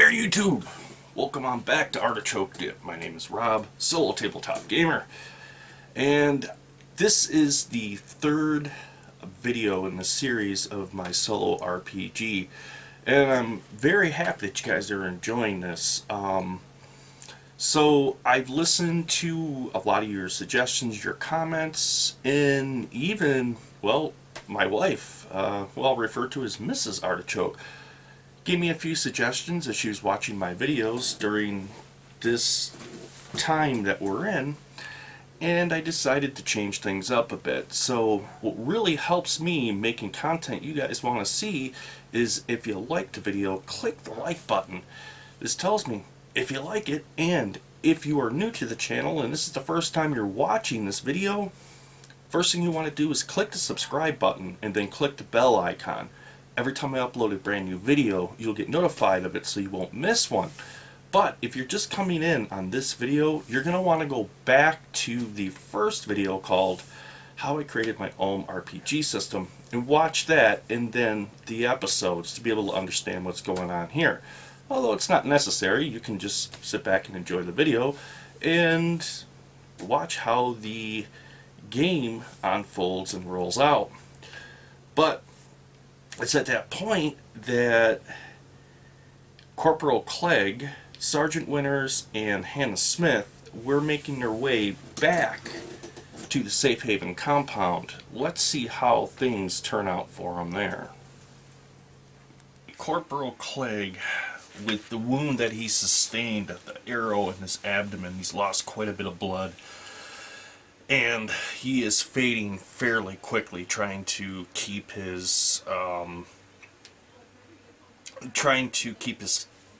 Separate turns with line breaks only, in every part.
there, YouTube! Welcome on back to Artichoke Dip. My name is Rob, solo tabletop gamer, and this is the third video in the series of my solo RPG, and I'm very happy that you guys are enjoying this. So I've listened to a lot of your suggestions, your comments, and even, well, my wife, referred to as Mrs. Artichoke, gave me a few suggestions as she was watching my videos during this time that we're in, and I decided to change things up a bit. So what really helps me making content you guys want to see is if you like the video, click the like button. This tells me if you like it, and if you are new to the channel and this is the first time you're watching this video, first thing you want to do is click the subscribe button and then click the bell icon. Every time I upload a brand new video, you'll get notified of it so you won't miss one. But if you're just coming in on this video, you're going to want to go back to the first video called How I Created My Own RPG System and watch that and then the episodes to be able to understand what's going on here. Although it's not necessary, you can just sit back and enjoy the video and watch how the game unfolds and rolls out. But it's at that point that Corporal Clegg, Sergeant Winters, and Hannah Smith were making their way back to the Safe Haven compound. Let's see how things turn out for them there. Corporal Clegg, with the wound that he sustained at the arrow in his abdomen, he's lost quite a bit of blood. And he is fading fairly quickly, trying to keep his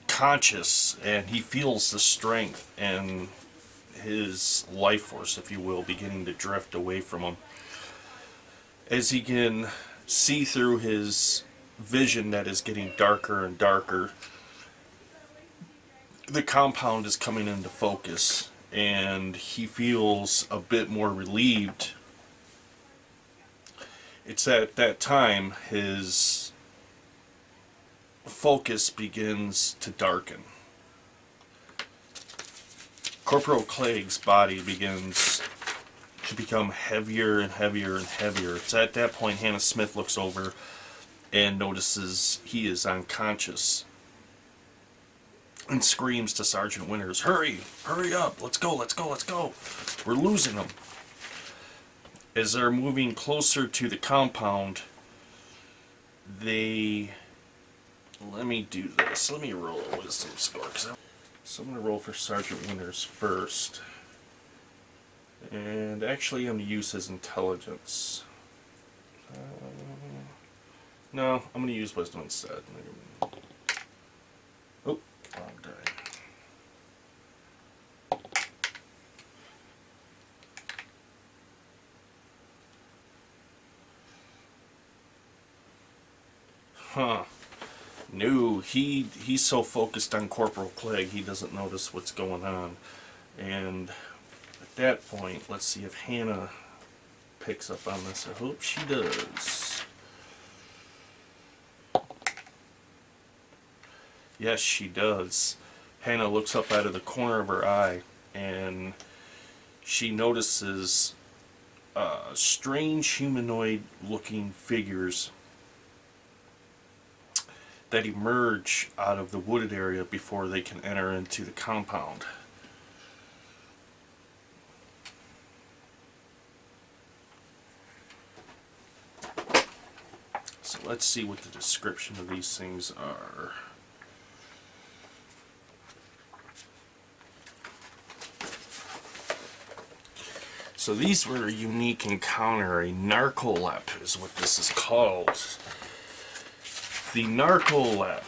conscious, and he feels the strength and his life force, if you will, beginning to drift away from him. As he can see through his vision that is getting darker and darker, the compound is coming into focus, and he feels a bit more relieved. It's at that time his focus begins to darken. Corporal Clegg's body begins to become heavier and heavier and heavier. It's at that point Hannah Smith looks over and notices he is unconscious and screams to Sergeant Winters, "Hurry! Hurry up! Let's go! Let's go! Let's go! We're losing him!" As they're moving closer to the compound, let me do this. Let me roll a wisdom score. So I'm going to roll for Sergeant Winters first. And actually I'm going to use his intelligence. No, I'm going to use wisdom instead. Oh, wrong die. Huh. No, he's so focused on Corporal Clegg he doesn't notice what's going on. And at that point, let's see if Hannah picks up on this. I hope she does. Yes, she does. Hannah looks up out of the corner of her eye and she notices strange humanoid looking figures that emerge out of the wooded area before they can enter into the compound. So let's see what the description of these things are. So these were a unique encounter. A narcolep is what this is called. The narcolep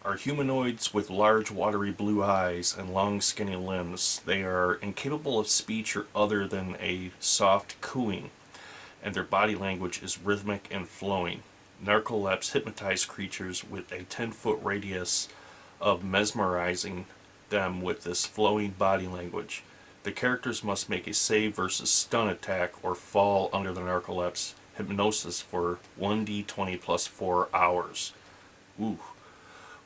are humanoids with large watery blue eyes and long skinny limbs. They are incapable of speech or other than a soft cooing, and their body language is rhythmic and flowing. Narcoleps hypnotize creatures with a 10-foot radius of mesmerizing them with this flowing body language. The characters must make a save versus stun attack or fall under the narcolep's hypnosis for 1d20 plus 4 hours. Ooh.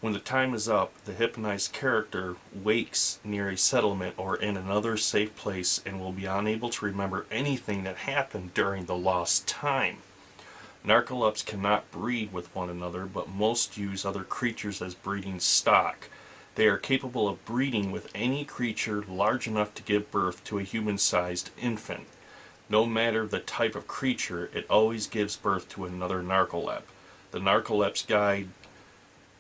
When the time is up, the hypnotized character wakes near a settlement or in another safe place and will be unable to remember anything that happened during the lost time. Narcolepts cannot breed with one another, but most use other creatures as breeding stock. They are capable of breeding with any creature large enough to give birth to a human-sized infant. No matter the type of creature, it always gives birth to another narcolept. The narcolepts guide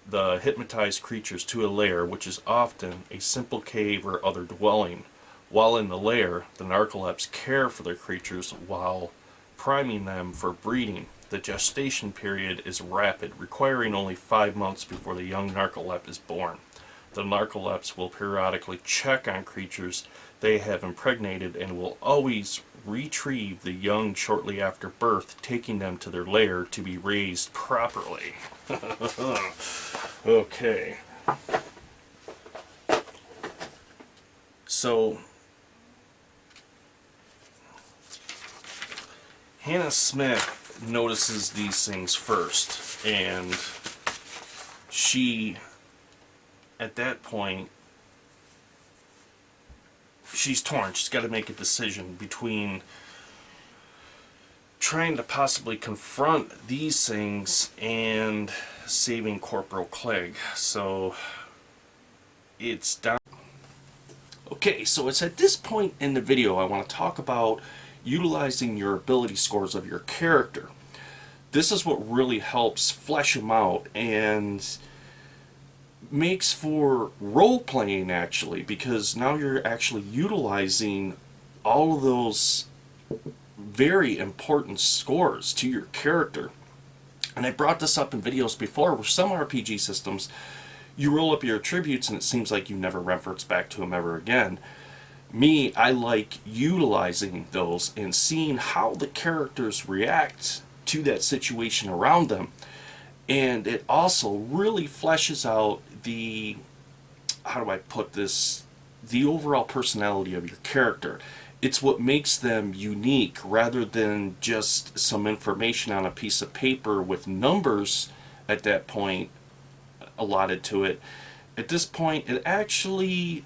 the hypnotized creatures to a lair, which is often a simple cave or other dwelling. While in the lair, the narcolepts care for their creatures while priming them for breeding. The gestation period is rapid, requiring only 5 months before the young narcolept is born. The narcolepts will periodically check on creatures they have impregnated and will always retrieve the young shortly after birth, taking them to their lair to be raised properly. Okay. So, Hannah Smith notices these things first, and she, at that point, she's torn. She's got to make a decision between trying to possibly confront these things and saving Corporal Clegg. So it's down. Okay, so it's at this point in the video I want to talk about utilizing your ability scores of your character. This is what really helps flesh them out and makes for role playing, actually, because now you're actually utilizing all of those very important scores to your character. And I brought this up in videos before, where some RPG systems, you roll up your attributes and it seems like you never reverts back to them ever again. Me, I like utilizing those and seeing how the characters react to that situation around them. And it also really fleshes out the, how do I put this, the overall personality of your character. It's what makes them unique rather than just some information on a piece of paper with numbers at that point allotted to it. At this point, it actually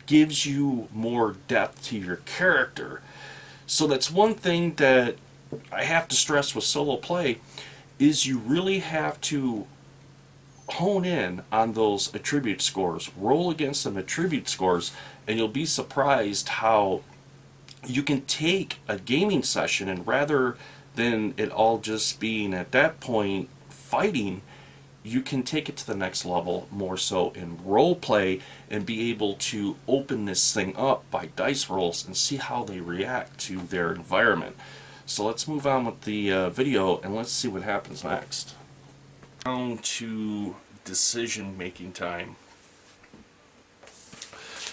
gives you more depth to your character. So that's one thing that I have to stress with solo play, is you really have to hone in on those attribute scores. Roll against some attribute scores, and you'll be surprised how you can take a gaming session, and rather than it all just being at that point fighting, you can take it to the next level more so in role play and be able to open this thing up by dice rolls and see how they react to their environment. So let's move on with the video and let's see what happens next. Down to decision making time.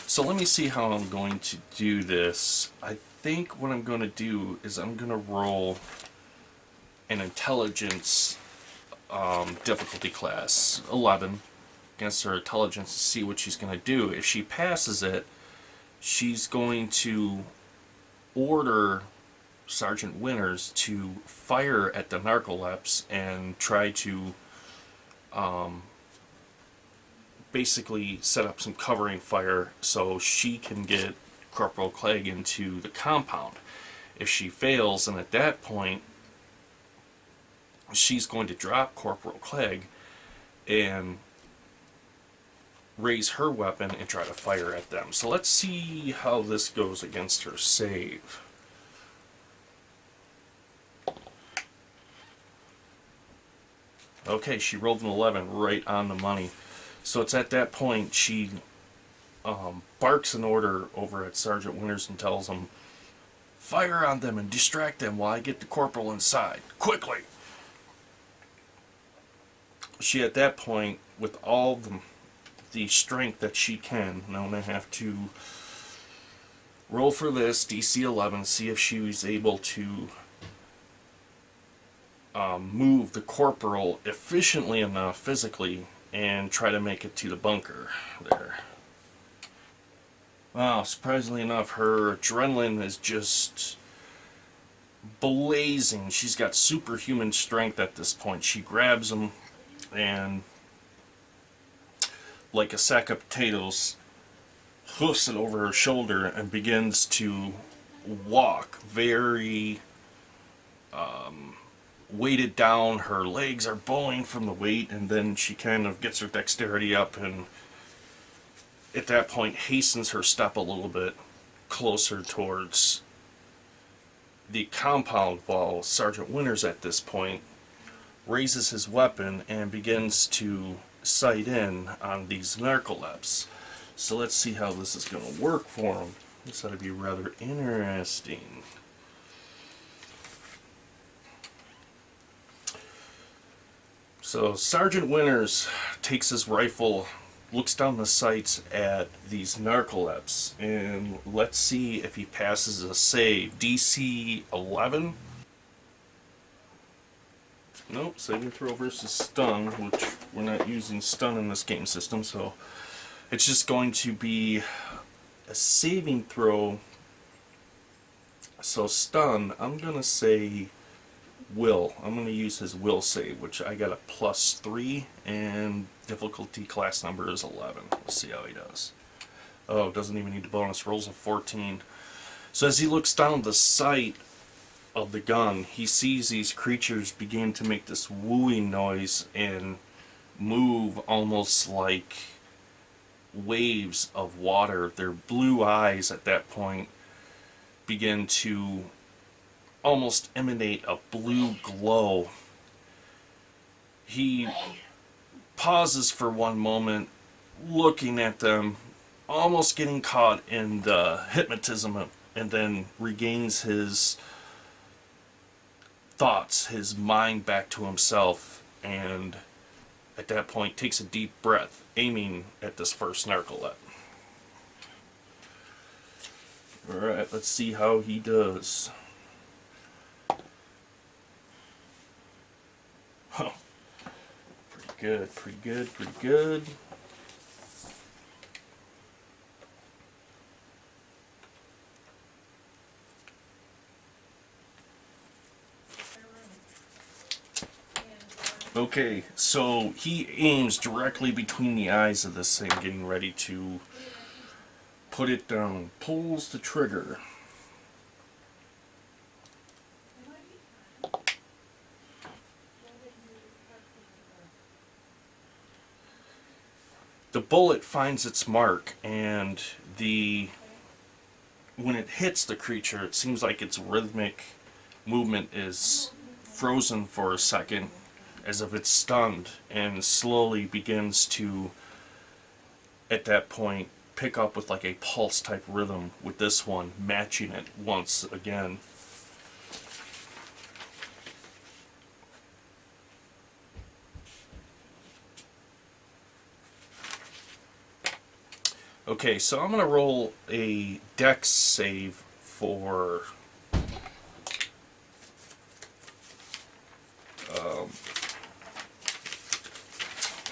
So let me see how I'm going to do this. I think what I'm going to do is I'm going to roll an intelligence difficulty class 11 against her intelligence to see what she's going to do. If she passes it, she's going to order Sergeant Winters to fire at the narcolepts and try to basically set up some covering fire so she can get Corporal Clegg into the compound. If she fails, and at that point she's going to drop Corporal Clegg and raise her weapon and try to fire at them. So let's see how this goes against her save. Okay, she rolled an 11 right on the money. So it's at that point she barks an order over at Sergeant Winters and tells him, "Fire on them and distract them while I get the corporal inside. Quickly!" She at that point, with all the strength that she can, now I'm going to have to roll for this DC 11, see if she was able to move the corporal efficiently enough physically and try to make it to the bunker there. Wow, surprisingly enough, her adrenaline is just blazing. She's got superhuman strength at this point. She grabs him and like a sack of potatoes, hoofs it over her shoulder, and begins to walk very weighted down. Her legs are bowing from the weight, and then she kind of gets her dexterity up, and at that point hastens her step a little bit closer towards the compound, while Sergeant Winters at this point raises his weapon and begins to sight in on these narcolepts. So let's see how this is going to work for him. This ought to be rather interesting. So Sergeant Winters takes his rifle, looks down the sights at these narcolepts, and let's see if he passes a save. DC 11. Nope, saving throw versus stun, which we're not using stun in this game system, so it's just going to be a saving throw. So stun, I'm going to say will. I'm going to use his will save, which I got a +3, and difficulty class number is 11. Let's see how he does. Oh, doesn't even need the bonus. Rolls a 14. So as he looks down the sight of the gun, he sees these creatures begin to make this wooing noise and move almost like waves of water. Their blue eyes at that point begin to almost emanate a blue glow. He pauses for one moment, looking at them, almost getting caught in the hypnotism, and then regains his thoughts, his mind back to himself, and at that point takes a deep breath, aiming at this first narcolet. Alright, let's see how he does. Huh. Pretty good, pretty good, pretty good. Okay, so he aims directly between the eyes of this thing, getting ready to put it down. Pulls the trigger. The bullet finds its mark, and when it hits the creature, it seems like its rhythmic movement is frozen for a second, as if it's stunned, and slowly begins to, at that point, pick up with like a pulse type rhythm, with this one matching it once again. Okay, so I'm going to roll a dex save for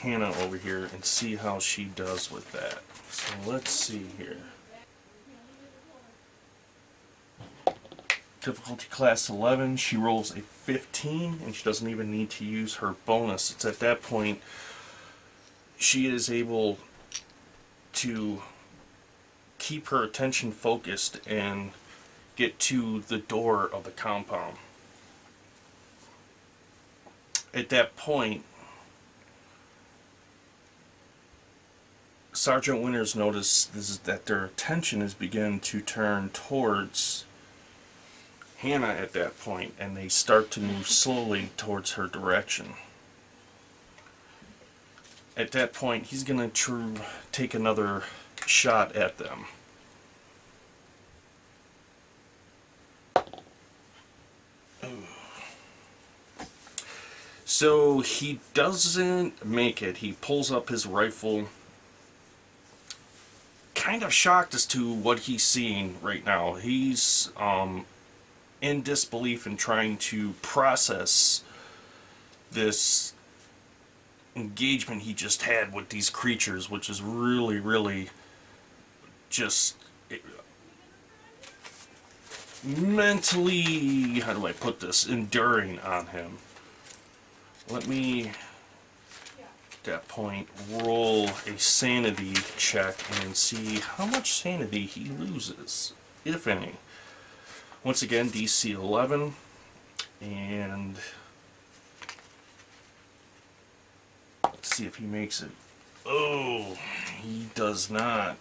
Hannah over here and see how she does with that. So let's see here. Difficulty class 11, she rolls a 15, and she doesn't even need to use her bonus. It's at that point she is able to keep her attention focused and get to the door of the compound. At that point, Sergeant Winters notices that their attention has begun to turn towards Hannah at that point, and they start to move slowly towards her direction. At that point, he's going to take another shot at them. So he doesn't make it. He pulls up his rifle, kind of shocked as to what he's seeing right now. He's in disbelief and trying to process this engagement he just had with these creatures, which is really just mentally, how do I put this, enduring on him. Let me that point, roll a sanity check and see how much sanity he loses, if any. Once again, DC 11, and let's see if he makes it. Oh, he does not.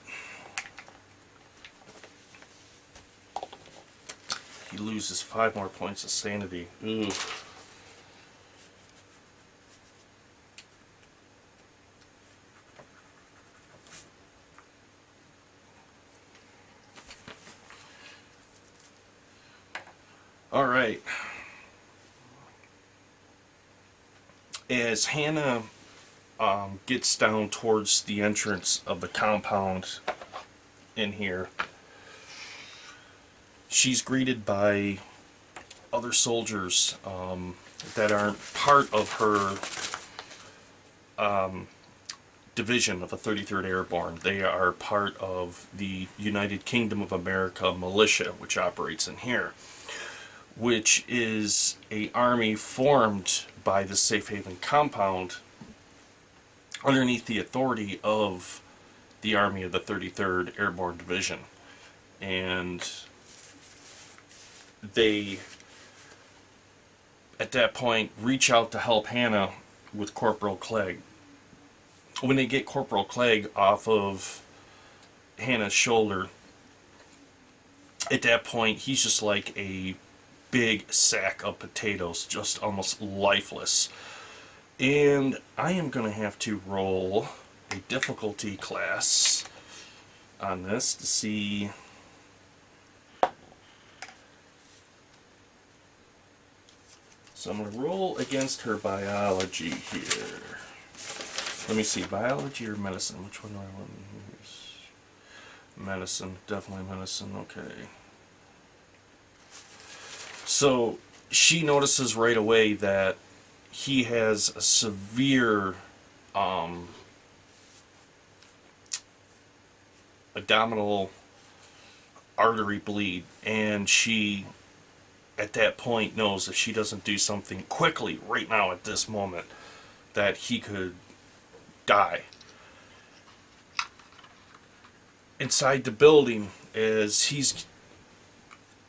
He loses 5 more points of sanity. Ooh. All right. As Hannah gets down towards the entrance of the compound in here, she's greeted by other soldiers that aren't part of her division of the 33rd Airborne. They are part of the United Kingdom of America militia, which operates in here, which is an army formed by the Safe Haven compound underneath the authority of the Army of the 33rd Airborne Division. And they, at that point, reach out to help Hannah with Corporal Clegg. When they get Corporal Clegg off of Hannah's shoulder, at that point, he's just like a big sack of potatoes, just almost lifeless. And I am going to have to roll a difficulty class on this to see. So I'm going to roll against her biology here. Let me see, biology or medicine? Which one do I want to use? Medicine, definitely medicine, okay. So she notices right away that he has a severe abdominal artery bleed, and she at that point knows if she doesn't do something quickly right now at this moment that he could die. Inside the building, as he's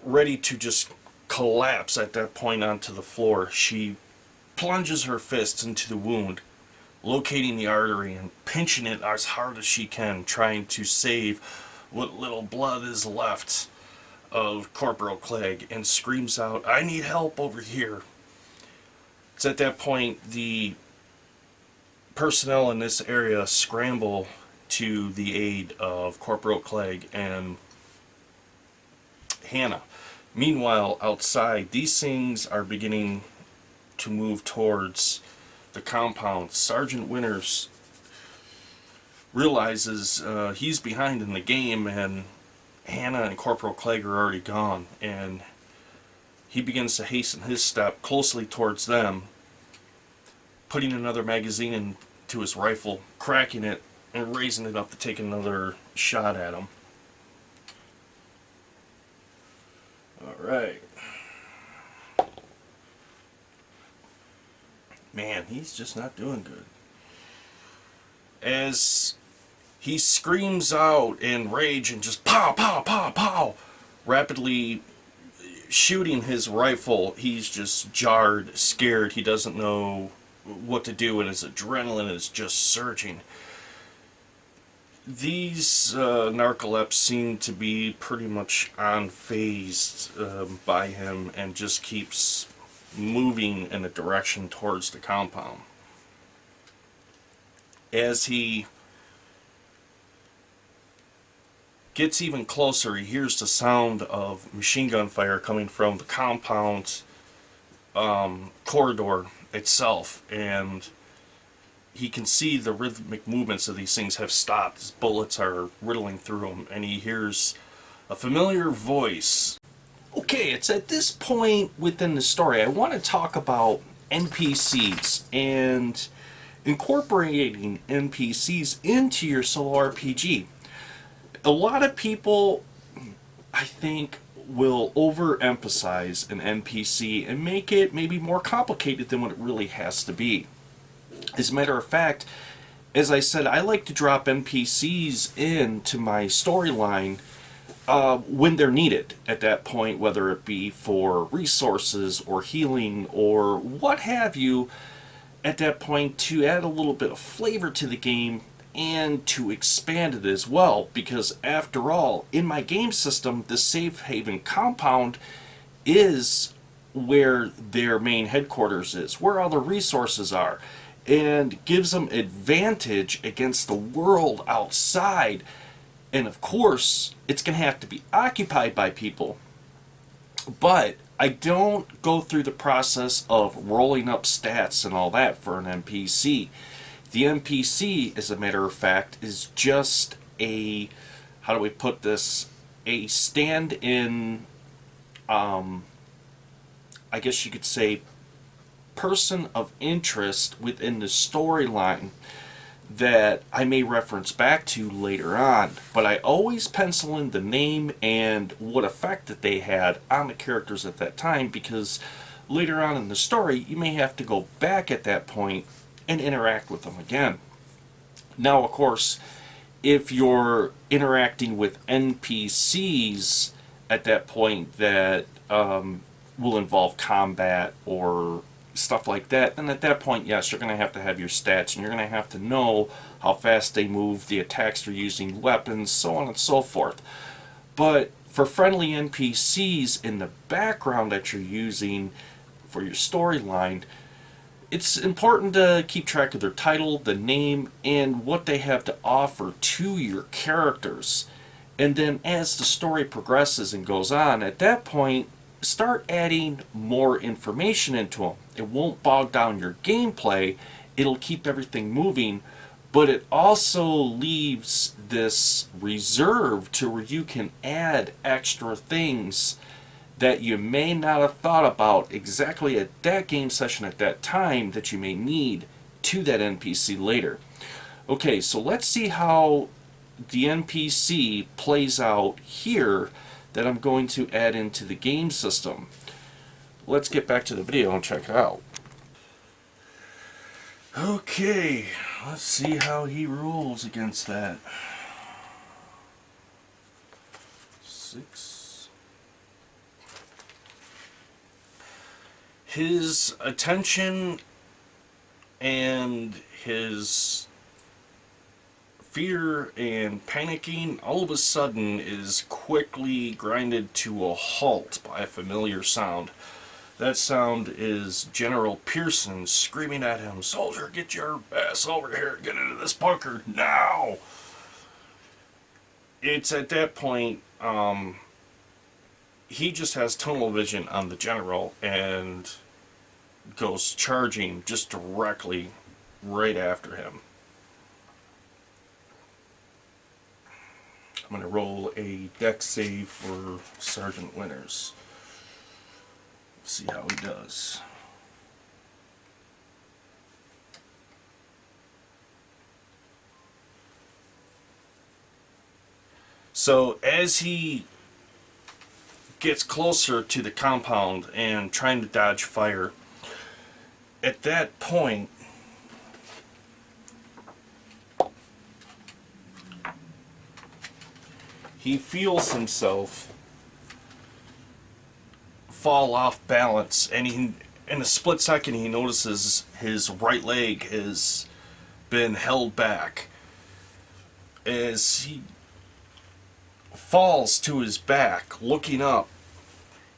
ready to just collapse at that point onto the floor, she plunges her fists into the wound, locating the artery and pinching it as hard as she can, trying to save what little blood is left of Corporal Clegg, and screams out, "I need help over here." It's at that point the personnel in this area scramble to the aid of Corporal Clegg and Hannah. Meanwhile, outside, these things are beginning to move towards the compound. Sergeant Winters realizes he's behind in the game, and Hannah and Corporal Clegg are already gone, and he begins to hasten his step closely towards them, putting another magazine into his rifle, cracking it, and raising it up to take another shot at him. Alright. Man, he's just not doing good. As he screams out in rage and just pow, pow, pow, pow, rapidly shooting his rifle, he's just jarred, scared. He doesn't know what to do, and his adrenaline is just surging. These narcolepts seem to be pretty much unfazed by him, and just keeps moving in a direction towards the compound. As he gets even closer, he hears the sound of machine gun fire coming from the compound corridor itself, and he can see the rhythmic movements of these things have stopped as bullets are riddling through him, and he hears a familiar voice. Okay, it's at this point within the story I want to talk about NPCs and incorporating NPCs into your solo RPG. A lot of people, I think, will overemphasize an NPC and make it maybe more complicated than what it really has to be. As a matter of fact, as I said, I like to drop NPCs into my storyline when they're needed at that point, whether it be for resources or healing or what have you, at that point to add a little bit of flavor to the game and to expand it as well. Because after all, in my game system, the Safe Haven compound is where their main headquarters is, where all the resources are, and gives them advantage against the world outside. And of course, it's going to have to be occupied by people. But I don't go through the process of rolling up stats and all that for an NPC. The NPC, as a matter of fact, is just a, how do we put this, a stand-in, I guess you could say, person of interest within the storyline that I may reference back to later on. But I always pencil in the name and what effect that they had on the characters at that time, because later on in the story you may have to go back at that point and interact with them again. Now, of course, if you're interacting with NPCs at that point that will involve combat or stuff like that, then at that point, yes, you're going to have your stats, and you're going to have to know how fast they move, the attacks they're using, weapons, so on and so forth. But for friendly NPCs in the background that you're using for your storyline, it's important to keep track of their title, the name, and what they have to offer to your characters. And then as the story progresses and goes on, at that point, start adding more information into them. It won't bog down your gameplay, it'll keep everything moving, but it also leaves this reserve to where you can add extra things that you may not have thought about exactly at that game session at that time that you may need to that NPC later. Okay, so let's see how the NPC plays out here that I'm going to add into the game system. Let's get back to the video and check it out. Okay, let's see how he rolls against that. 6. His attention and his fear and panicking all of a sudden is quickly grinded to a halt by a familiar sound. That sound is General Pearson screaming at him, "Soldier, get your ass over here, get into this bunker now!" It's at that point, he just has tunnel vision on the general and goes charging just directly right after him. I'm going to roll a dex save for Sergeant Winters. See how he does. So as he gets closer to the compound and trying to dodge fire, at that point he feels himself fall off balance, and in a split second he notices his right leg has been held back. As he falls to his back, looking up,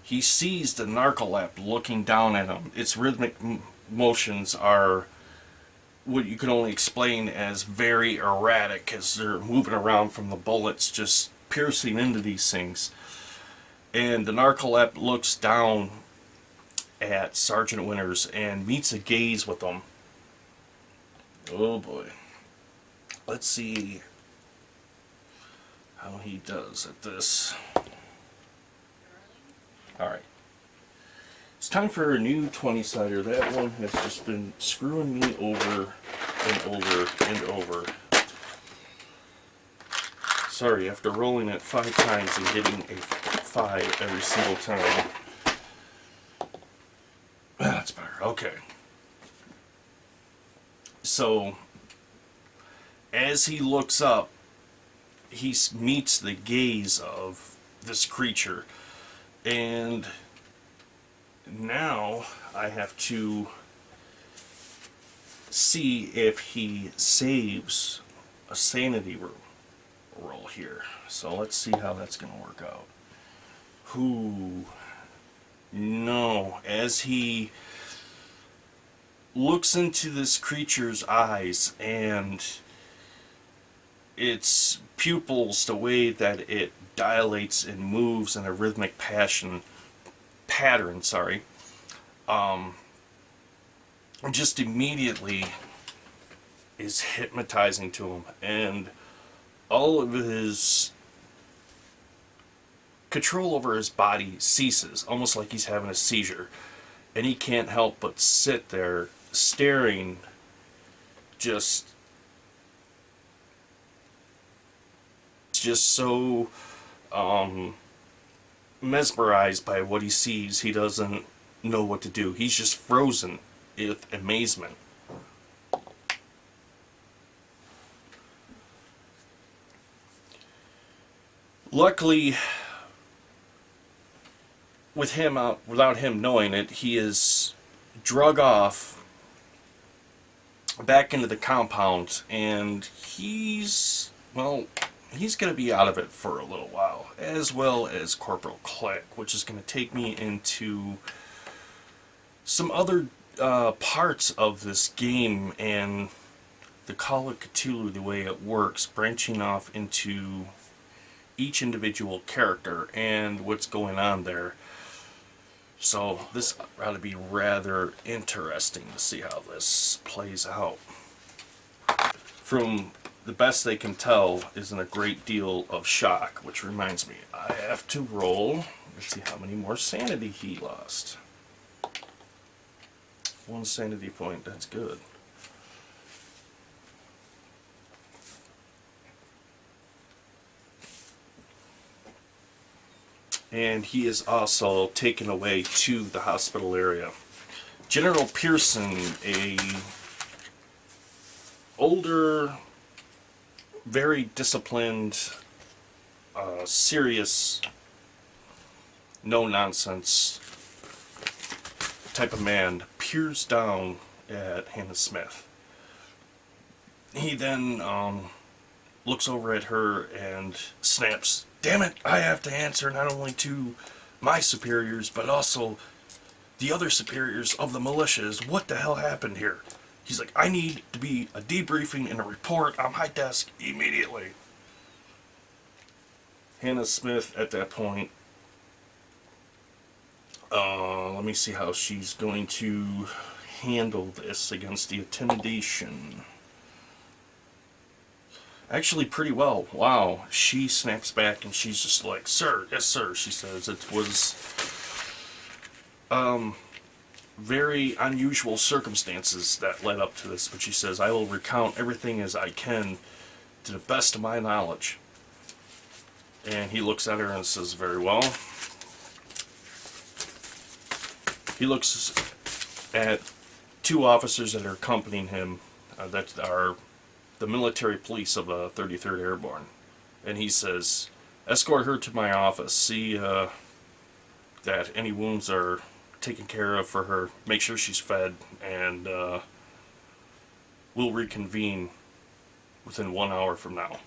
he sees the narcolepsy looking down at him. Its rhythmic motions are what you can only explain as very erratic, as they're moving around from the bullets just piercing into these things. And the narcolepsy looks down at Sergeant Winters and meets a gaze with him. Oh boy. Let's see how he does at this. Alright. It's time for a new 20-sider. That one has just been screwing me over and over and over. Sorry, after rolling it 5 times and getting a 5 every single time. That's better. Okay. So as he looks up, he meets the gaze of this creature, and now I have to see if he saves a sanity roll here. So let's see how that's going to work out. Who? No. As he looks into this creature's eyes and its pupils, the way that it dilates and moves in a rhythmic pattern, just immediately is hypnotizing to him, and all of his control over his body ceases, almost like he's having a seizure, and he can't help but sit there staring, just so mesmerized by what he sees. He doesn't know what to do. He's just frozen with amazement. Luckily, with him without him knowing it, he is drug off back into the compound, and he's going to be out of it for a little while, as well as Corporal Clegg, which is going to take me into some other parts of this game and the Call of Cthulhu, the way it works, branching off into each individual character and what's going on there. So this ought to be rather interesting to see how this plays out. From the best they can tell, is in a great deal of shock, which reminds me, I have to roll. Let's see how many more sanity he lost. 1 sanity point, that's good. And he is also taken away to the hospital area. General Pearson, a older, very disciplined, serious, no-nonsense type of man, peers down at Hannah Smith. He then looks over at her and snaps, "Damn it, I have to answer not only to my superiors, but also the other superiors of the militias. What the hell happened here?" He's like, "I need to be a debriefing and a report on my desk immediately." Hannah Smith, at that point, let me see how she's going to handle this against the intimidation. Actually, pretty well. Wow. She snaps back and she's just like, "Sir, yes sir," she says. It was very unusual circumstances that led up to this, but she says, "I will recount everything as I can to the best of my knowledge." And he looks at her and says, "Very well." He looks at 2 officers that are accompanying him, that are the military police of the 33rd Airborne, and he says, "Escort her to my office, see that any wounds are taken care of for her, make sure she's fed, and we'll reconvene within 1 hour from now."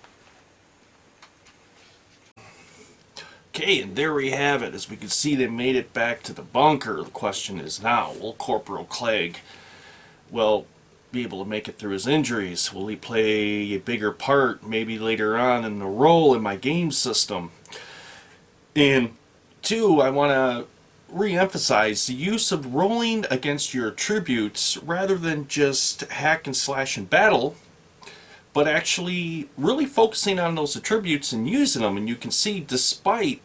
Okay, and there we have it. As we can see, they made it back to the bunker. The question is now, will Corporal Clegg, be able to make it through his injuries? Will he play a bigger part maybe later on in the role in my game system? And 2, I want to re-emphasize the use of rolling against your attributes rather than just hack and slash in battle, but actually really focusing on those attributes and using them. And you can see, despite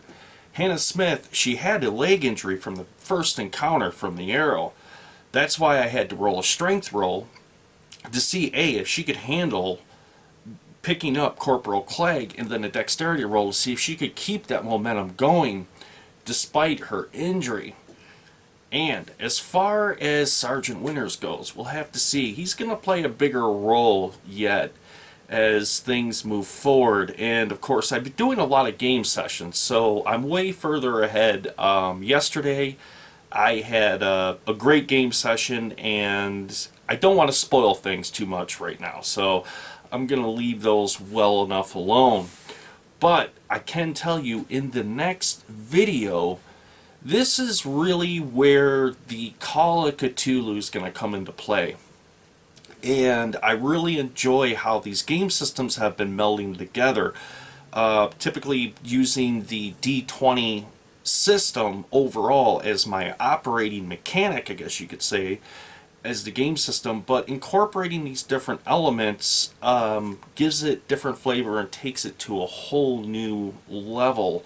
Hannah Smith, she had a leg injury from the first encounter from the arrow. That's why I had to roll a strength roll to see if she could handle picking up Corporal Clegg, and then a dexterity roll to see if she could keep that momentum going despite her injury. And as far as Sergeant Winters goes, we'll have to see. He's going to play a bigger role yet as things move forward. And of course, I've been doing a lot of game sessions, so I'm way further ahead. Yesterday, I had a great game session, and I don't want to spoil things too much right now, so I'm going to leave those well enough alone. But I can tell you in the next video, this is really where the Call of Cthulhu is going to come into play. And I really enjoy how these game systems have been melding together. Typically using the D20 system overall as my operating mechanic, I guess you could say, as the game system, but incorporating these different elements gives it different flavor and takes it to a whole new level.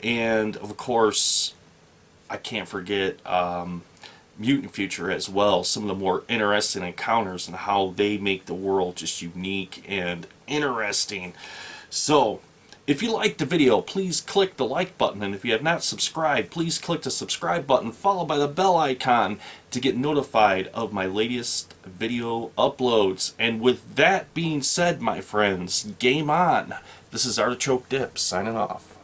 And of course, I can't forget Mutant Future as well. Some of the more interesting encounters and how they make the world just unique and interesting. So, if you liked the video, please click the like button, and if you have not subscribed, please click the subscribe button followed by the bell icon to get notified of my latest video uploads. And with that being said, my friends, game on. This is Artichoke Dip signing off.